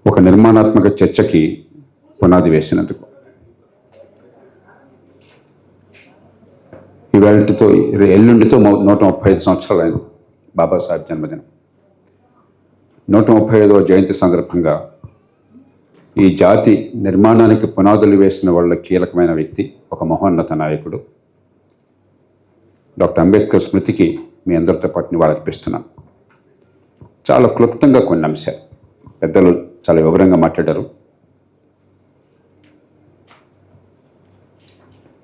ఒక నిర్మాణాత్మక చర్చకి పునాది వేసినందుకు. ఇవాళతో ఎల్లుండితో 135 సంవత్సరాలు అయింది బాబాసాహెబ్ జన్మదినం. 135వ జయంతి సందర్భంగా ఈ జాతి నిర్మాణానికి పునాదులు వేసిన వాళ్ళ కీలకమైన వ్యక్తి, ఒక మహోన్నత నాయకుడు డాక్టర్ అంబేద్కర్ స్మృతికి మీ అందరితో పాటు నివాళులర్పిస్తున్నాను. చాలా క్లుప్తంగా కొన్ని అంశాలు పెద్దలు చాలా వివరంగా మాట్లాడారు.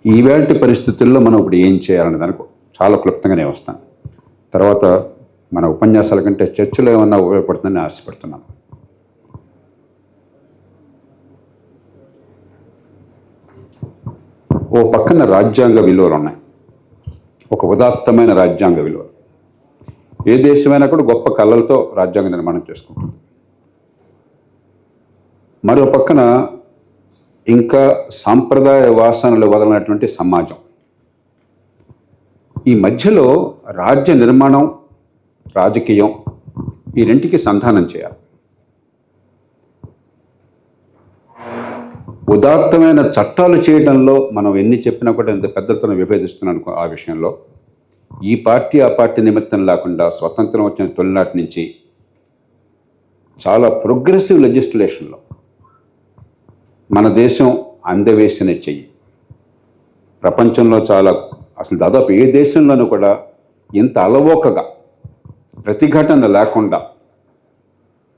ఈవేళ పరిస్థితుల్లో మనం ఇప్పుడు ఏం చేయాలనే దానికి చాలా క్లుప్తంగానే వస్తాను. తర్వాత మన ఉపన్యాసాల కంటే చర్చలో ఏమన్నా ఉపయోగపడుతుందని ఆశపడుతున్నాను. ఓ పక్కన రాజ్యాంగ విలువలు ఉన్నాయి, ఒక ఉదాత్తమైన రాజ్యాంగ విలువలు. ఏ దేశమైనా కూడా గొప్ప కళలతో రాజ్యాంగ నిర్మాణం చేసుకుంటుంది. మరో పక్కన ఇంకా సాంప్రదాయ వాసనలు వదలనటువంటి సమాజం. ఈ మధ్యలో రాజ్య నిర్మాణం, రాజకీయం ఈ రెంటికి సంధానం చేయాలి. ఉదాత్తమైన చట్టాలు చేయడంలో మనం ఎన్ని చెప్పినా కూడా ఎంత పెద్దలతో విభేదిస్తున్నాను ఆ విషయంలో. ఈ పార్టీ ఆ పార్టీ నిమిత్తం లేకుండా స్వతంత్రం వచ్చిన తొలినాటి నుంచి చాలా ప్రోగ్రెసివ్ లెజిస్లేషన్లో మన దేశం అందవేసిన చెయ్యి. ప్రపంచంలో చాలా, అసలు దాదాపు ఏ దేశంలోనూ కూడా ఇంత అలవోకగా ప్రతిఘటన లేకుండా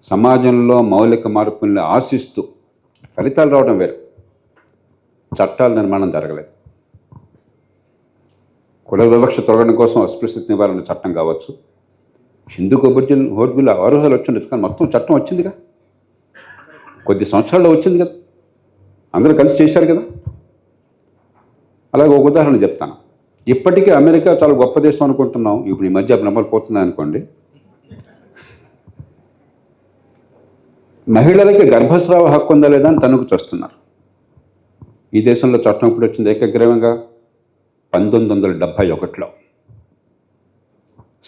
సమాజంలో మౌలిక మార్పుల్ని ఆశిస్తూ ఫలితాలు రావడం వేరు, చట్టాల నిర్మాణం జరగలేదు. కుల వివక్ష తొలగడం కోసం అస్పృశ్యత నివారణ చట్టం కావచ్చు, హిందూ ఓటు బిల్లు 6 రోజులు వచ్చిండొచ్చు, కానీ మొత్తం చట్టం వచ్చిందిగా, కొద్ది సంవత్సరాల్లో వచ్చింది కదా, అందరూ కలిసి చేశారు కదా. అలాగే ఒక ఉదాహరణ చెప్తాను. ఇప్పటికీ అమెరికా చాలా గొప్ప దేశం అనుకుంటున్నాం, ఇప్పుడు ఈ మధ్య భ్రమలు పోతున్నాయి అనుకోండి. మహిళలకి గర్భస్రావ హక్కు ఉందా లేదా అని తనుకు చూస్తున్నారు. ఈ దేశంలో చట్టం ఇప్పుడు వచ్చింది ఏకగ్రీవంగా 1971లో.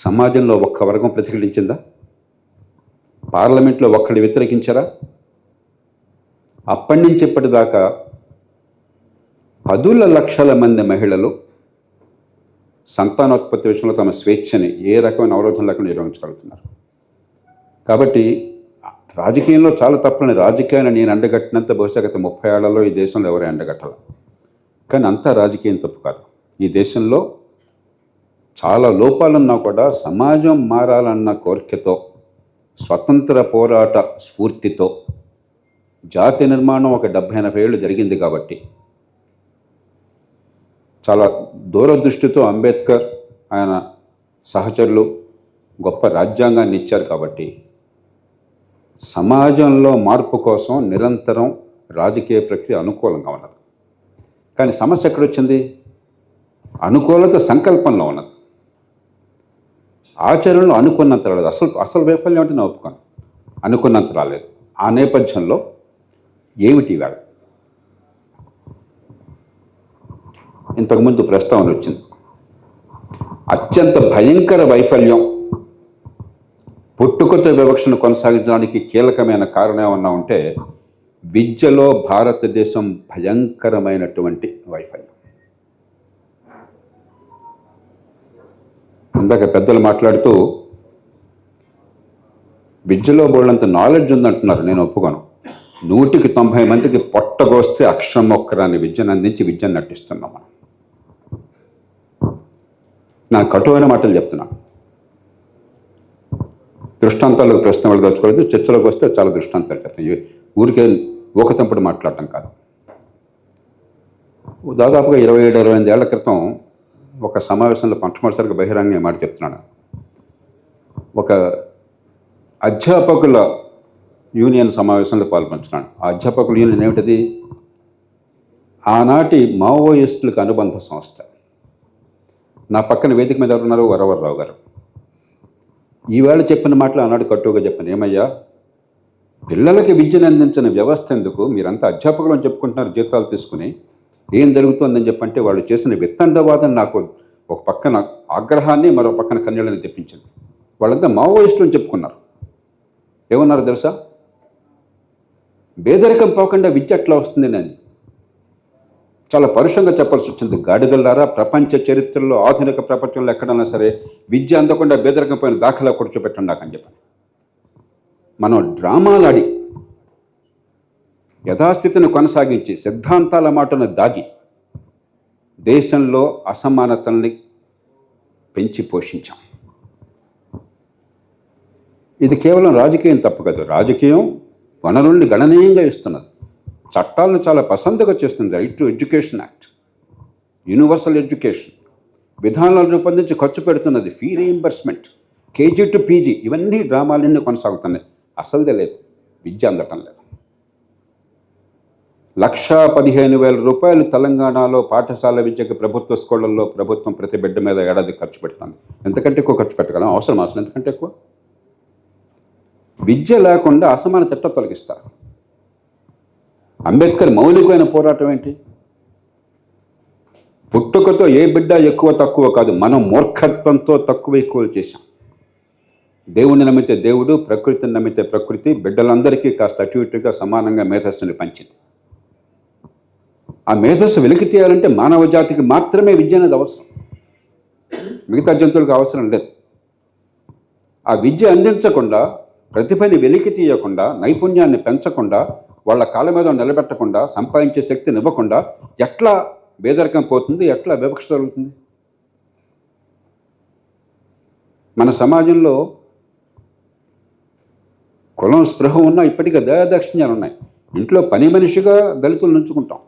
సమాజంలో ఒక్క వర్గం ప్రతిఘటించిందా? పార్లమెంట్లో ఒక్కడి వ్యతిరేకించారా? అప్పటి నుంచి ఇప్పటిదాకా 10 లక్షల మంది మహిళలు సంతానోత్పత్తి విషయంలో తమ స్వేచ్ఛని ఏ రకమైన అవరోధం లేకుండా నిర్వహించగలుగుతున్నారు. కాబట్టి రాజకీయంలో చాలా తప్పులని, రాజకీయాన్ని నేను అండగట్టినంత బహుశా గత 30 ఏళ్లలో ఈ దేశంలో ఎవరే అండగట్టాల. కానీ అంతా రాజకీయం తప్పు కాదు. ఈ దేశంలో చాలా లోపాలున్నా కూడా సమాజం మారాలన్న కోరికతో, స్వతంత్ర పోరాట స్ఫూర్తితో జాతి నిర్మాణం ఒక 70-80 ఏళ్ళు జరిగింది. కాబట్టి చాలా దూరదృష్టితో అంబేద్కర్ ఆయన సహచరులు గొప్ప రాజ్యాంగాన్ని ఇచ్చారు. కాబట్టి సమాజంలో మార్పు కోసం నిరంతరం రాజకీయ ప్రక్రియ అనుకూలంగా ఉన్నది. కానీ సమస్య ఎక్కడొచ్చింది? అనుకూలత సంకల్పంలో ఉన్నది, ఆచరణలో అనుకున్నంత రాలేదు. అసలు వైఫల్యం అంటే నేను ఒప్పుకోను, అనుకున్నంత రాలేదు. ఆ నేపథ్యంలో ఏమిటి ఇవాళ? ఇంతకుముందు ప్రస్తావన వచ్చింది, అత్యంత భయంకర వైఫల్యం, పుట్టుకతో వివక్షను కొనసాగించడానికి కీలకమైన కారణం ఏమన్నా ఉంటే విద్యలో భారతదేశం భయంకరమైనటువంటి వైఫల్యం. ఇందాక పెద్దలు మాట్లాడుతూ విద్యలో బోళ్ళంత నాలెడ్జ్ ఉందంటున్నారు, నేను ఒప్పుకోను. 100కి 90 మందికి పొట్టగోస్తే అక్షరం ఒక్కరాని విద్యను అందించి విద్యను నటిస్తున్నాం మనం. నాకు కటువైన మాటలు చెప్తున్నాను. దృష్టాంతాలకు ప్రశ్న వాళ్ళు దోచుకోలేదు, చర్చలోకి వస్తే చాలా దృష్టాంతాలు చెప్తాయి. ఊరికే ఊకతంపుడు మాట్లాడటం కాదు. దాదాపుగా 27-28 ఏళ్ల క్రితం ఒక సమావేశంలో మొట్టమొదటిసారిగా బహిరంగంగా మాట చెప్తున్నాను. ఒక అధ్యాపకుల యూనియన్ సమావేశంలో పాల్పంచున్నాను. ఆ అధ్యాపకుల యూనియన్ ఏమిటది? ఆనాటి మావోయిస్టులకు అనుబంధ సంస్థ. నా పక్కన వేదిక మీద ఎవరున్నారు? వరవర్రావు గారు. ఈవేళ చెప్పిన మాటలు ఆనాడు కట్టుగా చెప్పాను. ఏమయ్యా, పిల్లలకి విద్యను అందించిన వ్యవస్థ ఎందుకు? మీరంతా అధ్యాపకులు అని చెప్పుకుంటున్నారు జీతాలు తీసుకుని, ఏం జరుగుతుందని చెప్పంటే వాళ్ళు చేసిన విత్తండవాదం నాకు ఒక పక్కన ఆగ్రహాన్ని, మరో పక్కన కన్నీళ్ళని తెప్పించింది. వాళ్ళంతా మావోయిస్టులు అని చెప్పుకున్నారు. ఏమన్నారు తెలుసా? పేదరికం పోకుండా విద్య ఎట్లా వస్తుంది నేను చాలా పరుషంగా చెప్పాల్సి వచ్చింది. గాడిదలారా, ప్రపంచ చరిత్రలో ఆధునిక ప్రపంచంలో ఎక్కడన్నా సరే విద్య అందకుండా పేదరికం పోయిన దాఖలా కూర్చోబెట్టండి నాకని చెప్పాను. మనం డ్రామాలు ఆడి యథాస్థితిని కొనసాగించి సిద్ధాంతాల మాటను దాగి దేశంలో అసమానతల్ని పెంచి పోషించాం. ఇది కేవలం రాజకీయం తప్పు కాదు. రాజకీయం వనరుల్ని గణనీయంగా ఇస్తున్నది, చట్టాలను చాలా పసందుగా చేస్తుంది. Right to education act, universal education విధానాలు రూపొందించి ఖర్చు పెడుతున్నది, fee reimbursement, KG to PG, ఇవన్నీ డ్రామాలన్నీ కొనసాగుతున్నాయి. అసలుదే లేదు, విద్య అందటం లేదు. 1,15,000 రూపాయలు తెలంగాణలో పాఠశాల విద్యకు ప్రభుత్వ స్కూళ్ళల్లో ప్రభుత్వం ప్రతి బిడ్డ మీద ఏడాది ఖర్చు పెడుతుంది. ఎంతకంటే ఎక్కువ ఖర్చు పెట్టగలం? అవసరం ఎంతకంటే ఎక్కువ. విద్య లేకుండా అసమానత ఎట్లా తొలగిస్తారు? అంబేద్కర్ మౌలికమైన పోరాటం ఏంటి? పుట్టుకతో ఏ బిడ్డ ఎక్కువ తక్కువ కాదు, మనం మూర్ఖత్వంతో తక్కువ ఎక్కువ చేశాం. దేవుణ్ణి నమ్మితే దేవుడు, ప్రకృతిని నమ్మితే ప్రకృతి, బిడ్డలందరికీ కాస్త అటు ఇటుగా సమానంగా మేధస్సుని పంచింది. ఆ మేధస్సు వెలికి తీయాలంటే మానవ జాతికి మాత్రమే విద్య అనేది అవసరం, మిగతా జంతువులకు అవసరం లేదు. ఆ విద్య అందించకుండా, ప్రతిభని వెలికి తీయకుండా, నైపుణ్యాన్ని పెంచకుండా, వాళ్ళ కాళ్ళ మీద నిలబెట్టకుండా, సంపాదించే శక్తిని ఇవ్వకుండా ఎట్లా పేదరికం పోతుంది, ఎట్లా వివక్ష జరుగుతుంది? మన సమాజంలో కులం స్పృహ ఉన్నా ఇప్పటికీ దయాదాక్షిణ్యాలు ఉన్నాయి. ఇంట్లో పని మనిషిగా దళితులు నుంచుకుంటాం,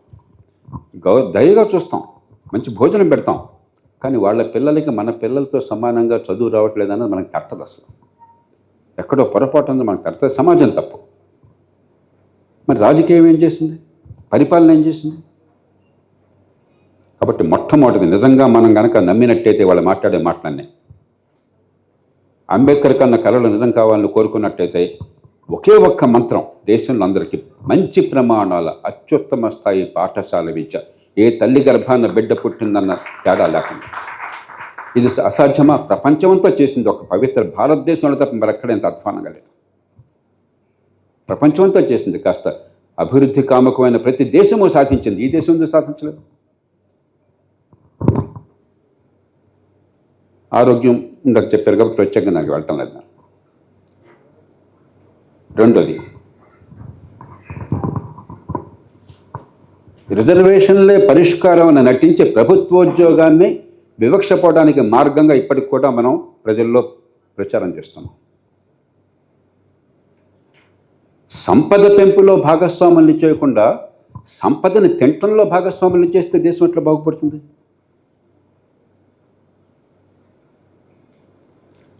దయగా చూస్తాం, మంచి భోజనం పెడతాం, కానీ వాళ్ళ పిల్లలకి మన పిల్లలతో సమానంగా చదువు రావట్లేదన్నది మనకు తట్టదు. అసలు ఎక్కడో పొరపాటు ఉంది, మనకు తట్టదు. సమాజం తప్పు. మరి రాజకీయం ఏం చేసింది? పరిపాలన ఏం చేసింది? కాబట్టి మొట్టమొదటిది నిజంగా మనం కనుక నమ్మినట్టయితే వాళ్ళు మాట్లాడే మాటలన్నీ, అంబేద్కర్ కన్నా కళలు నిజం కావాలని కోరుకున్నట్టయితే ఒకే ఒక్క మంత్రం దేశంలో అందరికీ మంచి ప్రమాణాల అత్యుత్తమ స్థాయి పాఠశాల విద్య, ఏ తల్లి గర్భాన బిడ్డ పుట్టిందన్న తేడా లేకుండా. ఇది అసాధ్యమా? ప్రపంచమంతా చేసింది, ఒక పవిత్ర భారతదేశంలో తప్ప మరెక్కడ ఎంత అధ్వానంగా లేదు. ప్రపంచమంతా చేసింది, కాస్త అభివృద్ధి కాముకమైన ప్రతి దేశము సాధించింది, ఈ దేశం ఎందుకు సాధించలేదు? ఆరోగ్యం ఇందాక చెప్పారు కాబట్టి ప్రత్యేకంగా నాకు వెళ్ళటం లేదు. రెండోది, రిజర్వేషన్లే పరిష్కారం అని నటించే ప్రభుత్వోద్యోగాన్ని వివక్ష పోవడానికి మార్గంగా ఇప్పటికి కూడా మనం ప్రజల్లో ప్రచారం చేస్తున్నాం. సంపద పెంపులో భాగస్వాముల్ని చేయకుండా సంపదని తింటంలో భాగస్వాముల్ని చేస్తే దేశం ఎట్లా బాగుపడుతుంది?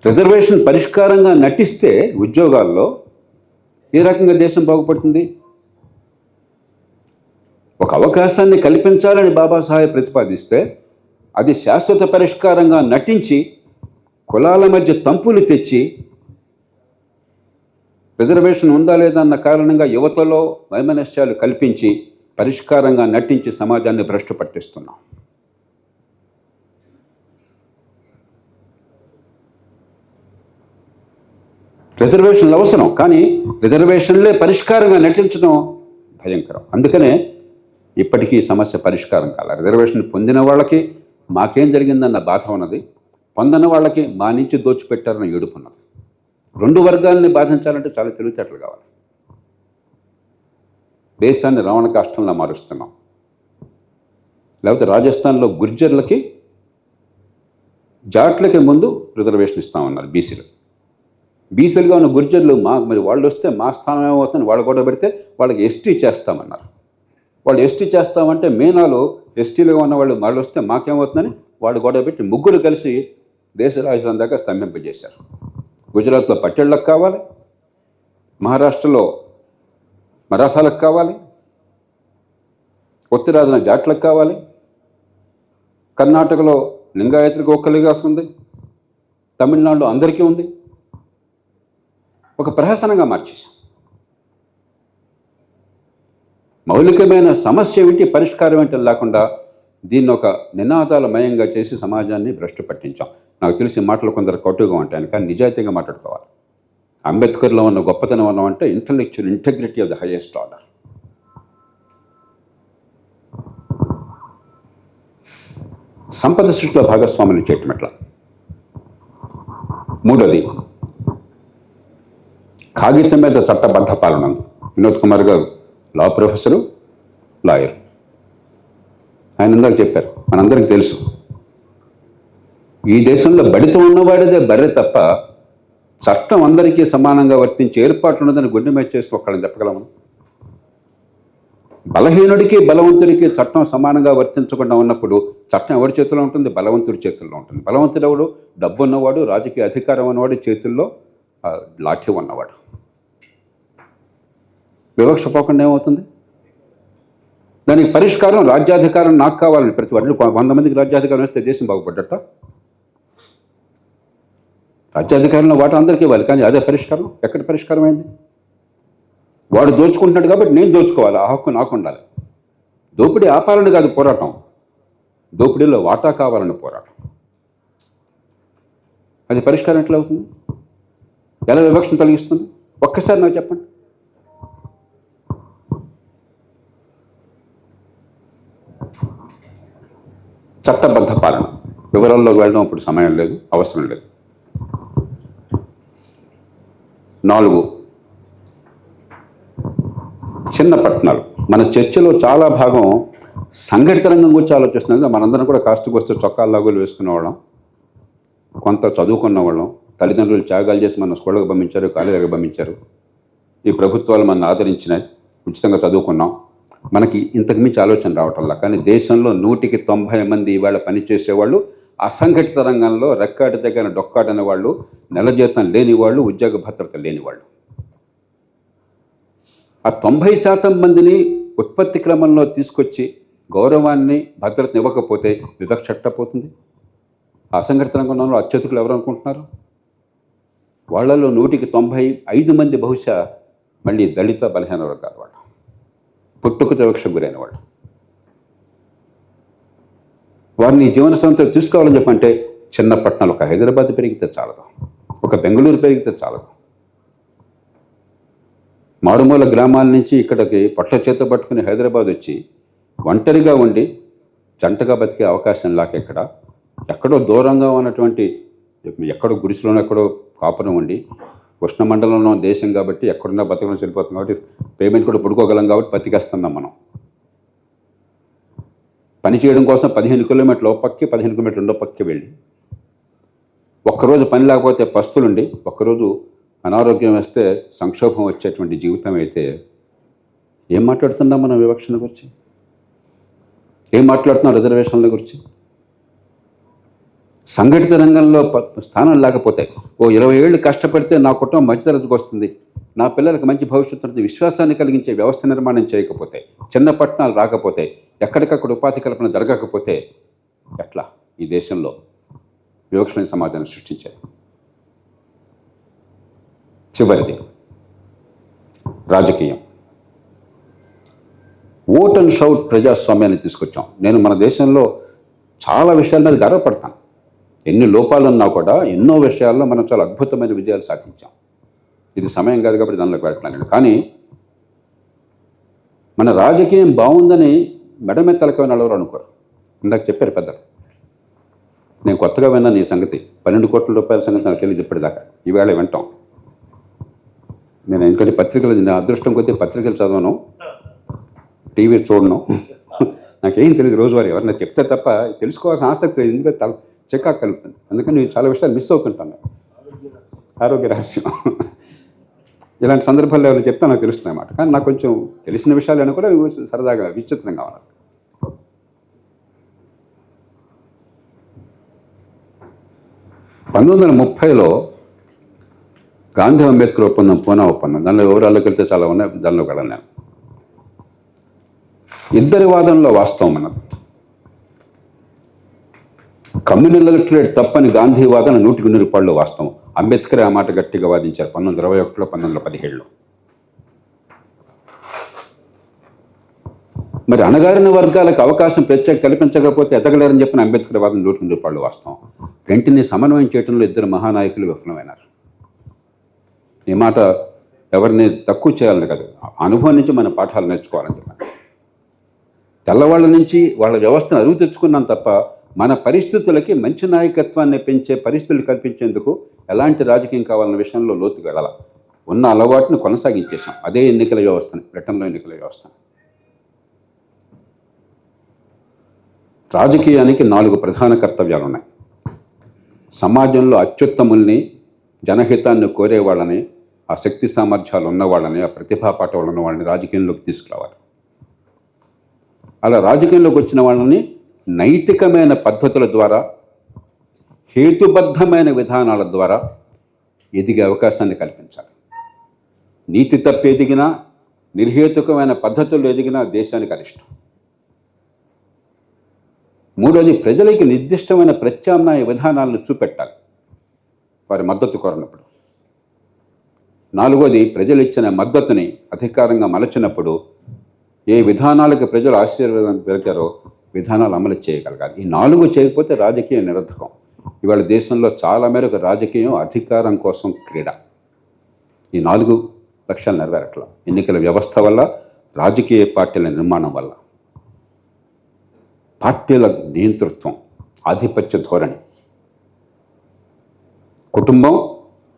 రిజర్వేషన్ పరిష్కారంగా నటిస్తే ఉద్యోగాల్లో ఏ రకంగా దేశం బాగుపడుతుంది? ఒక అవకాశాన్ని కల్పించాలని బాబాసాహెబ్ ప్రతిపాదిస్తే అది శాశ్వత పరిష్కారంగా నటించి కులాల మధ్య తంపులు తెచ్చి రిజర్వేషన్ ఉందా లేదా అన్న కారణంగా యువతలో వైమనస్యాలు కల్పించి పరిష్కారంగా నటించి సమాజాన్ని భ్రష్టు పట్టిస్తున్నాం. రిజర్వేషన్లు అవసరం, కానీ రిజర్వేషన్లే పరిష్కారంగా నటించడం భయంకరం. అందుకనే ఇప్పటికీ సమస్య పరిష్కారం కాల. రిజర్వేషన్ పొందిన వాళ్ళకి మాకేం జరిగిందన్న బాధ ఉన్నది, పొందని వాళ్ళకి మా నుంచి దోచిపెట్టారన్న ఏడుపు ఉన్నది. రెండు వర్గాలని బాధించాలంటే చాలా తెలివితేటలు కావాలి. దేశాన్ని రావణ కాష్టంలా మారుస్తున్నాం. లేకపోతే రాజస్థాన్లో గుర్జర్లకి జాట్లకి ముందు రిజర్వేషన్ ఇస్తామన్నారు బీసీలుగా ఉన్న గుర్జర్లు మరి వాళ్ళు వస్తే మా స్థానం ఏమవుతుందని వాళ్ళు గొడవ పెడితే వాళ్ళకి ఎస్టీ చేస్తామన్నారు. వాళ్ళు ఎస్టీ చేస్తామంటే మీనాలో ఎస్టీలుగా ఉన్న వాళ్ళు వస్తే మాకేమవుతుందని వాళ్ళు గొడవ పెట్టి ముగ్గురు కలిసి దేశ రాజధాని దాకా స్తంభింపజేశారు. గుజరాత్లో పటేళ్లకు కావాలి, మహారాష్ట్రలో మరాఠాలకు కావాలి, ఉత్తరాదిన జాట్లకు కావాలి, కర్ణాటకలో లింగాయతులకు ఒక్కరిగా వస్తుంది, తమిళనాడులో అందరికీ ఉంది. ఒక ప్రహసనంగా మార్చేశాం. మౌలికమైన సమస్య ఏమిటి, పరిష్కారం ఏంటి లేకుండా దీన్ని ఒక నినాదాలమయంగా చేసి సమాజాన్ని భ్రష్టు పట్టించాం. నాకు తెలిసి మాటలు కొందరు కటుగా ఉంటాయని, కానీ నిజాయితీగా మాట్లాడుకోవాలి. అంబేద్కర్లో ఉన్న గొప్పతనం అన్నమంటే intellectual integrity of the highest order. సంపద సృష్టిలో భాగస్వాములు చేయటం ఎట్లా? మూడోది, కాగితం మీద చట్టబద్ధ పాలన ఉంది. వినోద్ కుమార్ గారు లా ప్రొఫెసరు, లాయర్. ఆయన ఇందాక చెప్పారు, మనందరికీ తెలుసు, ఈ దేశంలో బడితో ఉన్నవాడిదే బర్రె తప్ప చట్టం అందరికీ సమానంగా వర్తించే ఏర్పాటు ఉన్నదని గుండె మీద చేసి ఒక్కళ్ళని చెప్పగలము. బలహీనుడికి బలవంతుడికి చట్టం సమానంగా వర్తించకుండా ఉన్నప్పుడు చట్టం ఎవరి చేతిలో ఉంటుంది? బలవంతుడి చేతుల్లో ఉంటుంది. బలవంతుడు ఎవడు? డబ్బు ఉన్నవాడు, రాజకీయ అధికారం ఉన్నవాడు, చేతుల్లో లాఠీ ఉన్నవాడు. వివక్ష పోకుండా ఏమవుతుంది? దానికి పరిష్కారం రాజ్యాధికారం నాకు కావాలని ప్రతి వాడు 100 మందికి రాజ్యాధికారం వస్తే దేశం బాగుపడ్డట. రాజ్యాధికారంలో వాటా అందరికీ ఇవ్వాలి, కానీ అదే పరిష్కారం? ఎక్కడ పరిష్కారం అయింది? వాడు దోచుకుంటున్నాడు కాబట్టి నేను దోచుకోవాలి, ఆ హక్కు నాకు ఉండాలి. దోపిడీ ఆపాలని కాదు పోరాటం, దోపిడీలో వాటా కావాలని పోరాటం. అది పరిష్కారం ఎట్లా అవుతుంది? ఎలా వివక్షను తొలగిస్తుంది? ఒక్కసారి నాకు చెప్పండి. చట్టబద్ధ పాలన వివరాల్లోకి వెళ్ళడం ఇప్పుడు సమయం లేదు, అవసరం లేదు. 4, చిన్న పట్టణాలు. మన చర్చలో చాలా భాగం సంఘటిత రంగం గురించి ఆలోచిస్తున్నది. మనందరం కూడా కాస్త చొక్కాలు లాగులు వేసుకునేవాళ్ళం, కొంత చదువుకున్న వాళ్ళం, తల్లిదండ్రులు త్యాగాలు చేసి మన స్కూళ్ళకు పంపించారు, కాలేజీలకు పంపించారు. ఈ ప్రభుత్వాలు మన ఆదరించినాయి, ఉచితంగా చదువుకున్నాం. మనకి ఇంతకు మించి ఆలోచన రావటంలా. కానీ దేశంలో 100కి 90 మంది ఇవాళ పనిచేసేవాళ్ళు అసంఘటిత రంగంలో రెక్కాటి దగ్గర డొక్కాడని వాళ్ళు, నెల జీతం లేని వాళ్ళు, ఉద్యోగ భద్రత లేని వాళ్ళు. ఆ 90% మందిని ఉత్పత్తి క్రమంలో తీసుకొచ్చి గౌరవాన్ని, భద్రతను ఇవ్వకపోతే వివక్ష ఎట్టపోతుంది? అసంఘటిత రంగంలో అత్యధికులు ఎవరు అనుకుంటున్నారు? వాళ్ళలో 100కి 95 మంది బహుశా మళ్ళీ దళిత బలహీన వర్గాల వాళ్ళు, పుట్టుకతో వివక్షకు గురైన వాళ్ళు. వారిని జీవన సంస్థలు తీసుకోవాలని చెప్పంటే చిన్న పట్టణాలు, ఒక హైదరాబాద్ పెరిగితే చాలదు, ఒక బెంగళూరు పెరిగితే చాలదు. మారుమూల గ్రామాల నుంచి ఇక్కడికి పొట్ల చేత పట్టుకుని హైదరాబాద్ వచ్చి ఒంటరిగా ఉండి జంటగా బతికే అవకాశం లాక ఎక్కడో దూరంగా ఉన్నటువంటి, ఎక్కడో గుడిసెలోనో ఎక్కడో కాపురం ఉండి, ఉష్ణమండలంలో దేశం కాబట్టి ఎక్కడున్నా బతకడం సరిపోతుంది కాబట్టి పేమెంట్ కూడా పడుకోగలం కాబట్టి బతికేస్తున్నాం మనం. పని చేయడం కోసం 15 కిలోమీటర్లు ఒక పక్కి, 15 కిలోమీటర్లు రెండో పక్కి వెళ్ళి ఒక్కరోజు పని లేకపోతే పస్తులుండి, ఒక్కరోజు అనారోగ్యం వస్తే సంక్షోభం వచ్చేటువంటి జీవితం అయితే ఏం మాట్లాడుతున్నాం మనం వివక్షణ గురించి? ఏం మాట్లాడుతున్నాం రిజర్వేషన్ల గురించి? సంఘటిత రంగంలో స్థానం లేకపోతే, 20 ఏళ్ళు కష్టపడితే నా కుటుంబం మధ్యతరగతికి వస్తుంది, నా పిల్లలకు మంచి భవిష్యత్తు విశ్వాసాన్ని కలిగించే వ్యవస్థ నిర్మాణం చేయకపోతే, చిన్న పట్టణాలు రాకపోతే, ఎక్కడికక్కడ ఉపాధి కల్పన జరగకపోతే ఎట్లా ఈ దేశంలో వివక్షమైన సమాజాన్ని సృష్టించారు? చివరిది రాజకీయం. ఓట్ అండ్ షౌట్ ప్రజాస్వామ్యాన్ని తీసుకొచ్చాం. నేను మన దేశంలో చాలా విషయాల మీద గర్వపడతాను. ఎన్ని లోపాలున్నా కూడా ఎన్నో విషయాల్లో మనం చాలా అద్భుతమైన విజయాలు సాధించాం. ఇది సమయం కాదు కాబట్టి దానిలోకి వెళ్ళట్లేదు. కానీ మన రాజకీయం బాగుందని మెడమే తలకవి నడవరు అనుకోరు. ఇందాక చెప్పారు పెద్దలు. నేను కొత్తగా విన్నాను ఈ సంగతి. 12 కోట్ల రూపాయల సంగతి నాకు తెలియదు ఇప్పటిదాకా. ఈవేళ వింటాం. నేను ఎందుకంటే పత్రికలు, నా అదృష్టం కొద్దీ పత్రికలు చదవను, టీవీ చూడను, నాకేం తెలియదు రోజువారీ. ఎవరన్నా చెప్తే తప్ప తెలుసుకోవాల్సిన ఆసక్తి ఎందుకంటే చికాకు కలుగుతుంది. అందుకని నేను చాలా విషయాలు మిస్ అవుతుంటాను. ఆరోగ్య రహస్యం. ఇలాంటి సందర్భాల్లో ఎవరు చెప్తే నాకు తెలుస్తుంది అన్నమాట. కానీ నాకు కొంచెం తెలిసిన విషయాలను కూడా సరదాగా విచిత్రంగా ఉన్నాయి. పంతొమ్మిది 1930లో గాంధీ అంబేద్కర్ ఒప్పందం, పూనా ఒప్పందం, దానిలో వివరాల్లోకి వెళ్తే చాలా ఉన్నాయి, దానిలో వెళ్ళను నేను. ఇద్దరి వాదనలో వాస్తవం అన్నది. కమ్యూనల్ ఎలక్టరేట్ తప్పని గాంధీ వాదన 100కి 100 రూపాయలు వాస్తవం. అంబేద్కర్ ఆ మాట గట్టిగా వాదించారు 1921లో, 1917లో. మరి అణగారిన వర్గాలకు అవకాశం ప్రత్యేక కల్పించకపోతే ఎదగలేరని చెప్పిన అంబేద్కర్ వాదన 100కి 100 రూపాయలు వాస్తవం. రెంటిని సమన్వయం చేయడంలో ఇద్దరు మహానాయకులు విఫలమైనారు. ఈ మాట ఎవరిని తక్కువ చేయాలని కాదు, అనుభవం నుంచి మన పాఠాలు నేర్చుకోవాలని చెప్పాను. తెల్లవాళ్ళ నుంచి వాళ్ళ వ్యవస్థను అరువు తెచ్చుకున్నాం తప్ప మన పరిస్థితులకి మంచి నాయకత్వాన్ని పెంచే పరిస్థితులు కల్పించేందుకు ఎలాంటి రాజకీయం కావాలన్న విషయంలో లోతుకు వెళ్ళాలి. ఉన్న అలవాటును కొనసాగించేశాం. అదే ఎన్నికల వ్యవస్థని, బ్రిటన్లో ఎన్నికల వ్యవస్థని. రాజకీయానికి 4 ప్రధాన కర్తవ్యాలు ఉన్నాయి. సమాజంలో అత్యుత్తముల్ని, జనహితాన్ని కోరే వాళ్ళని, ఆ శక్తి సామర్థ్యాలు ఉన్నవాళ్ళని, ఆ ప్రతిభా పాఠవాళ్ళు ఉన్న వాళ్ళని రాజకీయంలోకి తీసుకురావాలి. అలా రాజకీయంలోకి వచ్చిన వాళ్ళని నైతికమైన పద్ధతుల ద్వారా, హేతుబద్ధమైన విధానాల ద్వారా ఎదిగే అవకాశాన్ని కల్పించాలి. నీతి తప్పి ఎదిగినా, నిర్హేతుకమైన పద్ధతుల్లో ఎదిగినా దేశానికి అరిష్టం. మూడోది, ప్రజలకి నిర్దిష్టమైన ప్రత్యామ్నాయ విధానాలను చూపెట్టాలి వారి మద్దతు కోరినప్పుడు. నాలుగోది, ప్రజలు ఇచ్చిన మద్దతుని అధికారంగా మలచినప్పుడు ఏ విధానాలకు ప్రజలు ఆశీర్వాదం పెరిగారో విధానాలు అమలు చేయగలగాలి. ఈ 4 చేయకపోతే రాజకీయం నిరర్థకం. ఇవాళ దేశంలో చాలా మేరకు రాజకీయం అధికారం కోసం క్రీడ. ఈ 4 లక్ష్యాలు నెరవేరట్ల. ఎన్నికల వ్యవస్థ వల్ల, రాజకీయ పార్టీల నిర్మాణం వల్ల. పార్టీల నియంతృత్వం, ఆధిపత్య ధోరణి, కుటుంబం,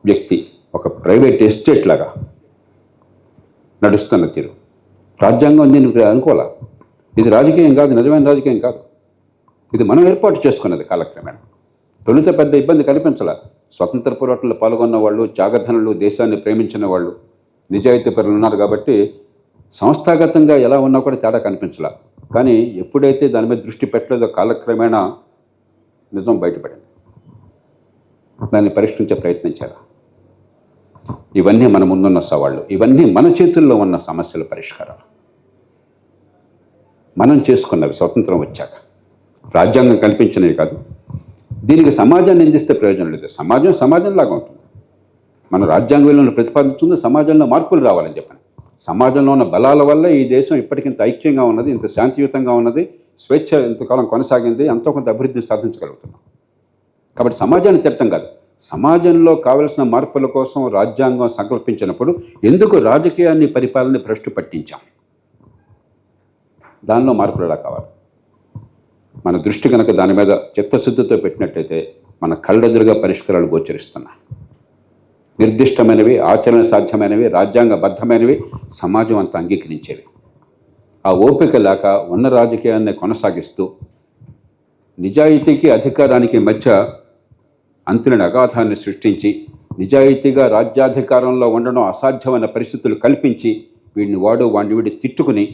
వ్యక్తి ఒక ప్రైవేట్ ఎస్టేట్ లాగా నడుస్తున్న తీరు. రాజ్యాంగం దీన్ని అనుకోవాలా. ఇది రాజకీయం కాదు, నిజమైన రాజకీయం కాదు. ఇది మనం ఏర్పాటు చేసుకున్నది కాలక్రమేణా. తొలుత పెద్ద ఇబ్బంది కల్పించాల. స్వతంత్ర పోరాటంలో పాల్గొన్న వాళ్ళు, త్యాగధనులు, దేశాన్ని ప్రేమించిన వాళ్ళు, నిజాయితీ పరులు ఉన్నారు కాబట్టి సంస్థాగతంగా ఎలా ఉన్నా కూడా తేడా కనిపించాల. కానీ ఎప్పుడైతే దాని మీద దృష్టి పెట్టలేదో కాలక్రమేణా నిజం బయటపడింది. దాన్ని పరిష్కరించే ప్రయత్నించారు. ఇవన్నీ మన ముందున్న సవాళ్ళు, ఇవన్నీ మన చేతుల్లో ఉన్న సమస్యల పరిష్కారాలు. మనం చేసుకున్నవి స్వతంత్రం వచ్చాక, రాజ్యాంగం కల్పించినవి కాదు. దీనికి సమాజాన్ని నిందిస్తే ప్రయోజనం లేదు. సమాజంలాగా ఉంటుంది. మన రాజ్యాంగ విలువలను ప్రతిపాదించుంది సమాజంలో మార్పులు రావాలని చెప్పని. సమాజంలో ఉన్న బలాల వల్ల ఈ దేశం ఇప్పటికింత ఐక్యంగా ఉన్నది, ఇంత శాంతియుతంగా ఉన్నది, స్వేచ్ఛ ఇంతకాలం కొనసాగింది, ఎంతో కొంత అభివృద్ధిని సాధించగలుగుతున్నాం. కాబట్టి సమాజాన్ని తిట్టం కాదు, సమాజంలో కావలసిన మార్పుల కోసం రాజ్యాంగం సంకల్పించినప్పుడు ఎందుకు రాజకీయాన్ని, పరిపాలనని భ్రష్టు పట్టించాం? దానిలో మార్పులు ఎలా కావాలి? మన దృష్టి కనుక దాని మీద చిత్తశుద్ధితో పెట్టినట్టయితే మన కళ్ళెదురుగా పరిష్కారాలు గోచరిస్తున్నాయి. నిర్దిష్టమైనవి, ఆచరణ సాధ్యమైనవి, రాజ్యాంగబద్ధమైనవి, సమాజం అంతా అంగీకరించేవి. ఆ ఓపిక లేక ఉన్న రాజకీయాన్ని కొనసాగిస్తూ నిజాయితీకి, అధికారానికి మధ్య అంతులేని అగాధాన్ని సృష్టించి, నిజాయితీగా రాజ్యాధికారంలో ఉండడం అసాధ్యమైన పరిస్థితులు కల్పించి, వీడిని వీడి తిట్టుకుని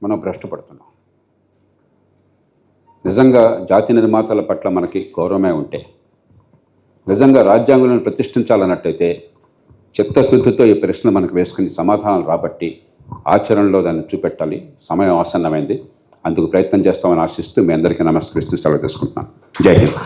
మనం భ్రష్టపడుతున్నాం. నిజంగా జాతి నిర్మాతల పట్ల మనకి గౌరవమే ఉంటే, నిజంగా రాజ్యాంగాలను ప్రతిష్ఠించాలన్నట్టయితే చిత్తశుద్ధితో ఈ ప్రశ్న మనకు వేసుకుని సమాధానం రాబట్టి ఆచరణలో దాన్ని చూపెట్టాలి. సమయం ఆసన్నమైంది. అందుకు ప్రయత్నం చేస్తామని ఆశిస్తూ మీ అందరికీ నమస్కరిస్తూ సెలవు తీసుకుంటున్నాను. జై హింద్.